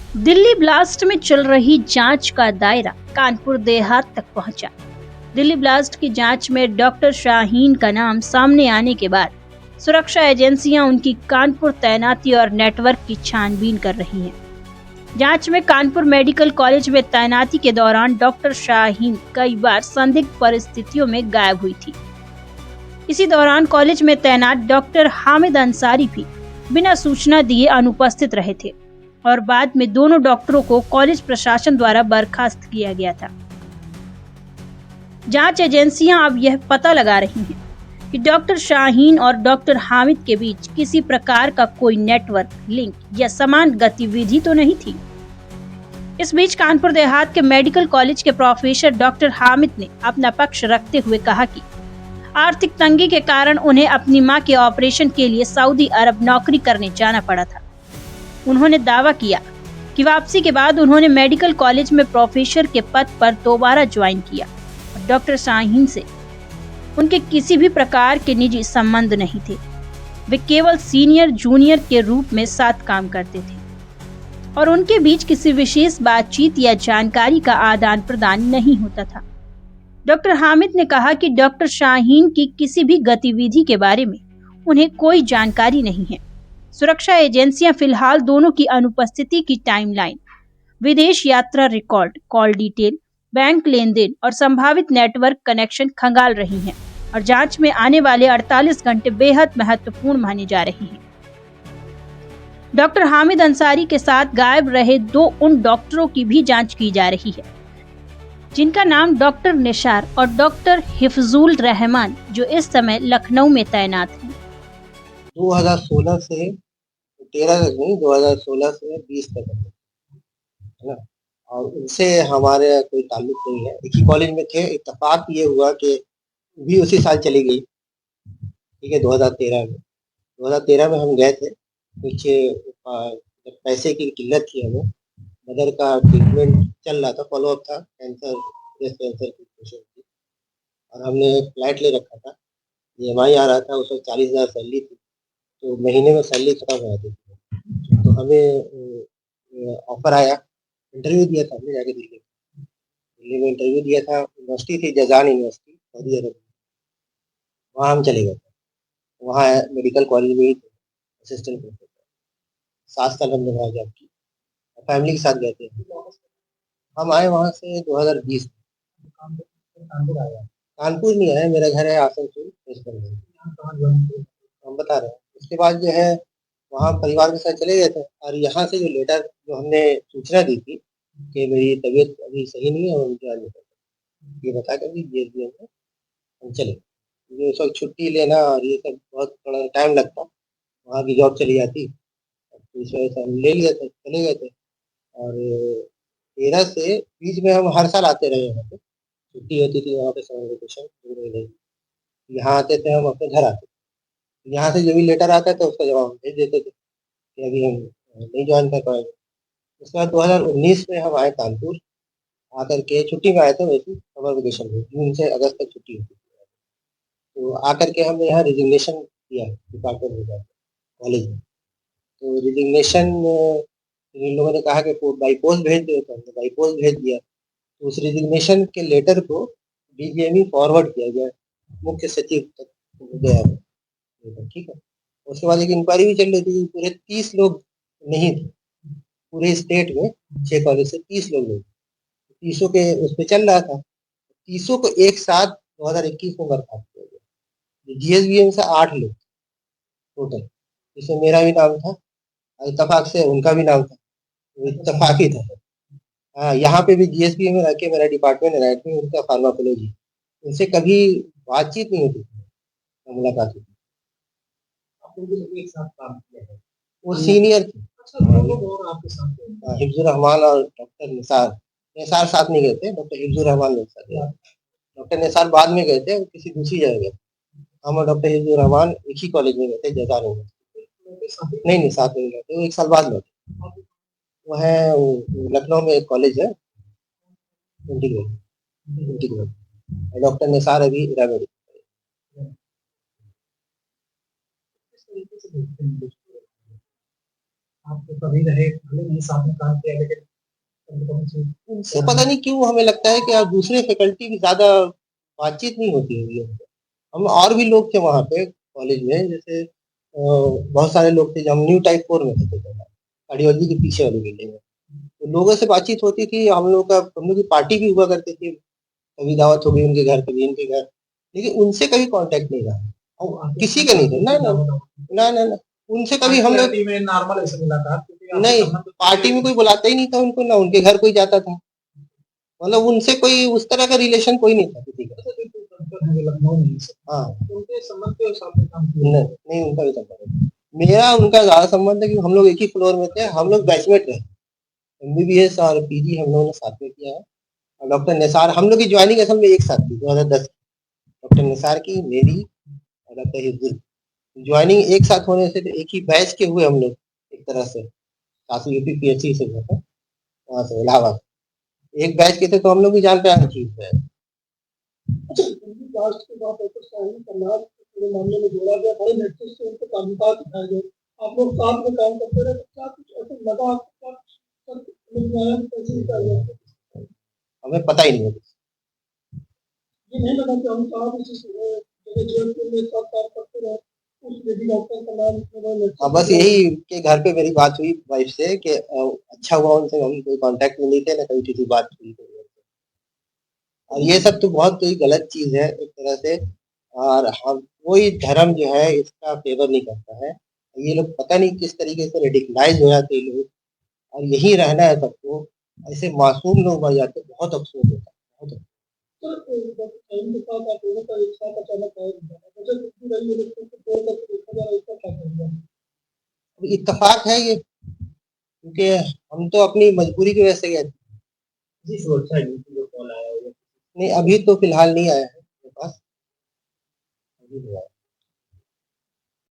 Delhi blast में चल रही जांच का दायरा कानपुर देहात तक पहुंचा। दिल्ली ब्लास्ट की जांच में डॉक्टर शाहीन का नाम सामने आने के बाद सुरक्षा एजेंसियां उनकी कानपुर तैनाती और नेटवर्क की छानबीन कर रही हैं। जांच में कानपुर मेडिकल कॉलेज में तैनाती के दौरान डॉक्टर शाहीन कई बार संदिग्ध परिस्थितियों में गायब हुई थी। इसी दौरान कॉलेज में तैनात डॉक्टर हामिद अंसारी भी बिना सूचना दिए अनुपस्थित रहे थे और बाद में दोनों डॉक्टरों को कॉलेज प्रशासन द्वारा बर्खास्त किया गया था। जांच एजेंसियां अब यह पता लगा रही हैं कि डॉक्टर शाहीन और डॉक्टर हामिद के बीच किसी प्रकार का कोई नेटवर्क, लिंक या समान गतिविधि तो नहीं थी। इस बीच कानपुर देहात के मेडिकल कॉलेज के प्रोफेसर डॉक्टर हामिद ने अपना पक्ष रखते हुए कहा कि आर्थिक तंगी के कारण उन्हें अपनी मां के ऑपरेशन के लिए सऊदी अरब नौकरी करने जाना पड़ा था। उन्होंने दावा किया कि वापसी के बाद उन्होंने मेडिकल कॉलेज में प्रोफेसर के पद पर दोबारा ज्वाइन किया और डॉक्टर शाहीन से उनके किसी भी प्रकार के निजी संबंध नहीं थे। वे केवल सीनियर जूनियर के रूप में साथ काम करते थे और उनके बीच किसी विशेष बातचीत या जानकारी का आदान प्रदान नहीं होता था। डॉक्टर हामिद ने कहा कि डॉक्टर शाहीन की किसी भी गतिविधि के बारे में उन्हें कोई जानकारी नहीं है। सुरक्षा एजेंसियां फिलहाल दोनों की अनुपस्थिति की टाइमलाइन, विदेश यात्रा रिकॉर्ड, कॉल डिटेल, बैंक लेन देन और संभावित नेटवर्क कनेक्शन खंगाल रही हैं और जांच में आने वाले 48 घंटे बेहद महत्वपूर्ण माने जा रहे हैं। डॉक्टर हामिद अंसारी के साथ गायब रहे दो उन डॉक्टरों की भी जांच की जा रही है, जिनका नाम डॉक्टर निसार और डॉक्टर हिफजुल रहमान, जो इस समय लखनऊ में तैनात हैं। 2016 से 13 तक नहीं, 2016 से 20 तक है ना। और उनसे हमारे कोई ताल्लुक नहीं है। एक ही कॉलेज में थे। इत्तेफाक ये हुआ कि भी उसी साल चली गई, ठीक है, 2013 में। 2013 में हम गए थे। कुछ जब पैसे की किल्लत थी हमें, मदर का ट्रीटमेंट चल रहा था, फॉलोअप था, कैंसर, ब्रेस्ट कैंसर की पेशेंट थी और हमने फ्लैट ले रखा था। ईएमआई आ रहा था, उस वक्त 40,000 सैलरी थी, तो महीने में सैलरी खत्म हो जाती थी। तो हमें ऑफर आया, इंटरव्यू दिया था हमने जाके दिल्ली। दिल्ली में इंटरव्यू दिया था। यूनिवर्सिटी थी जजान यूनिवर्सिटी, सऊदी अरब। वहाँ हम चले गए थे। वहाँ मेडिकल कॉलेज में ही थे, असिस्टेंट प्रोफेसर। 7 साल हमने वहाँ जॉब की। फैमिली के साथ गए थे। हम आए वहाँ से 2020 में। कानपुर नहीं आए, मेरा घर है आसनसोल, वेस्ट बंगाल। हम बता रहे हैं। उसके बाद जो है वहाँ परिवार के साथ चले गए थे और यहाँ से जो लेटर, जो हमने सूचना दी थी कि मेरी तबीयत अभी सही नहीं है और मुझे आज ये बता कर भी जीएसबीएम में हम चले। मुझे उस वक्त छुट्टी लेना और ये सब बहुत थोड़ा टाइम लगता, वहाँ की जॉब चली जाती, तो इस वजह से हम ले लिए थे, चले गए थे। और 13 से बीच में हम हर साल आते रहे यहाँ पे। छुट्टी होती थी वहाँ पे, समर वेकेशन 2 महीने की। यहाँ आते थे, हम अपने घर आते थे। यहाँ से जो भी लेटर आता था उसका जवाब भेज देते थे कि अभी हम नहीं ज्वाइन कर पाएंगे। उसके बाद 2019 में हम आए कानपुर। आकर के छुट्टी में आए थे, वैसे समर वेकेशन में, जून से अगस्त तक छुट्टी होती थी। तो आकर के हमने यहाँ रिजिग्नेशन किया डिपार्टमेंट में जाकर, कॉलेज में। तो रिजिग्नेशन इन लोगों ने कहा कि बाई पोस्ट भेज दो, तो हमने बाई पोस्ट भेज दिया। तो उस रिजिग्नेशन के लेटर को डीजीएमई फॉरवर्ड किया गया, मुख्य सचिव तक गया लेटर, ठीक है। उसके बाद एक इंक्वायरी भी चल रही थी। पूरे 30 लोग नहीं थे, पूरे स्टेट में 6 कॉलेज से 30 लोग नहीं थे। 30 के उस पर चल रहा था। 30 को एक साथ 2021 में बर्खास्त किया गया। जीएसबीएम से 8 लोग टोटल, जिसमें मेरा भी नाम था, इत्तेफाक से उनका भी नाम था, इत्तेफाक ही था। हाँ, यहाँ पे भी जीएसबी में रह के मेरा डिपार्टमेंट एनाटॉमी, उनका फार्माकोलॉजी। उनसे कभी बातचीत नहीं होती थी, ना मुलाकात होती। एक साथ काम किया है। वो सीनियर थे। अच्छा, दो लोग और आपके साथ थे। हिफ्जुर रहमान और डॉक्टर निसार। निसार साथ नहीं गए थे, डॉक्टर हिफ्जुर रहमान लोग साथ गए। डॉक्टर निसार बाद में गए थे, किसी दूसरी जगह गए। हम और डॉक्टर हिफ्जुर रहमान एक ही कॉलेज में गए थे, जजान यूनिवर्सिटी। नहीं नहीं, साथ नहीं गए थे, वो एक साल बाद लौटे। वो है लखनऊ में एक कॉलेज है, इंटीग्रेट। डॉक्टर निसार अभी इरावेरी। आप तो कभी रहे, भले नहीं साथ में काम किया, लेकिन कभी-कभी से उनसे पता नहीं क्यों हमें लगता है कि यार दूसरे फैकल्टी की ज़्यादा बातचीत नहीं होती होगी हमसे। हम और भी लोग थे वहाँ पे कॉलेज में, जैसे बहुत सारे लोग थे जब हम न्यू टाइप 4 में थे पहले, कार्डियोलॉजी के पीछे वाली बिल्डिंग में। तो लोगों से बातचीत होती थी, हम लोग की पार्टी भी हुआ करती थी, कभी दावत हो गई उनके घर, कभी इनके घर, लेकिन उनसे कभी कॉन्टैक्ट नहीं रहा और और आपके किसी का नहीं था। ना, ना, ना, ना, ना, उनसे कभी हम लोग पार्टी में नॉर्मल ऐसे मुलाकात, क्योंकि आपके नहीं, संबंध पार्टी में कोई बुलाता ही नहीं था उनको, ना उनके घर कोई जाता था। मतलब उनसे कोई उस तरह का रिलेशन कोई नहीं था किसी का। लखनऊ में से, हाँ, उनके संबंध के साथ में काम किया। नहीं उनका भी संबंध नहीं। मेरा उनका ज़्यादा संबंध है कि हम लोग एक ही फ्लोर में थे, हम लोग बैचमेट रहे। एमबीबीएस और पीजी हम लोगों ने साथ में किया है। और डॉक्टर निसार, हम लोग की ज्वाइनिंग असल में एक साथ थी 2010 डॉक्टर निसार की, मेरी और डॉक्टर हिफ्जुल। ज्वाइनिंग एक साथ होने से तो एक ही बैच के हुए हम लोग एक तरह से। सासू यूपी पीएचसी से हुआ था, वहाँ से इलाहाबाद। एक बैच के थे तो हम लोग भी जान पहचान थी उस बैच। अच्छा, उनकी कास्ट की बात है तो शाही समाज के मामले में जोड़ा गया, बड़े नेतृत्व से उनको ताल्लुकात दिखाए गए। आप लोग साथ में काम करते रहे, तो क्या कुछ ऐसे लगा आपको, क्या मिल गया कैसे निकाल गया? हमें पता ही नहीं है। ये नहीं लगा कि हम साथ इसी जगह जेल में साथ काम करते रहे, उस लेडी डॉक्टर का नाम हाँ, बस यही के घर पे मेरी बात हुई वाइफ से कि अच्छा हुआ उनसे हम कोई कांटेक्ट में नहीं थे, ना कभी किसी बात हुई। और ये सब तो बहुत ही गलत चीज़ है एक तरह से। और हम कोई धर्म जो है इसका फेवर नहीं करता है। ये लोग पता नहीं किस तरीके से रेडिकलाइज हो जाते हैं लोग, और यही रहना है सबको। ऐसे मासूम लोग मर जाते हैं, बहुत अफसोस होता है, बहुत अफसोस। टाइम के साथ आप लोगों का एक साथ अचानक गायब हो जाना, वजह कुछ भी रही है, लेकिन उसको जोड़ करके देखा जाए इसका क्या करेंगे? अब इत्तेफाक है ये, क्योंकि हम तो अपनी मजबूरी की वजह से गए थे। जी, सुरक्षा एजेंसी को कॉल आया होगा। नहीं, अभी तो फिलहाल नहीं आया है मेरे पास, अभी नहीं आया।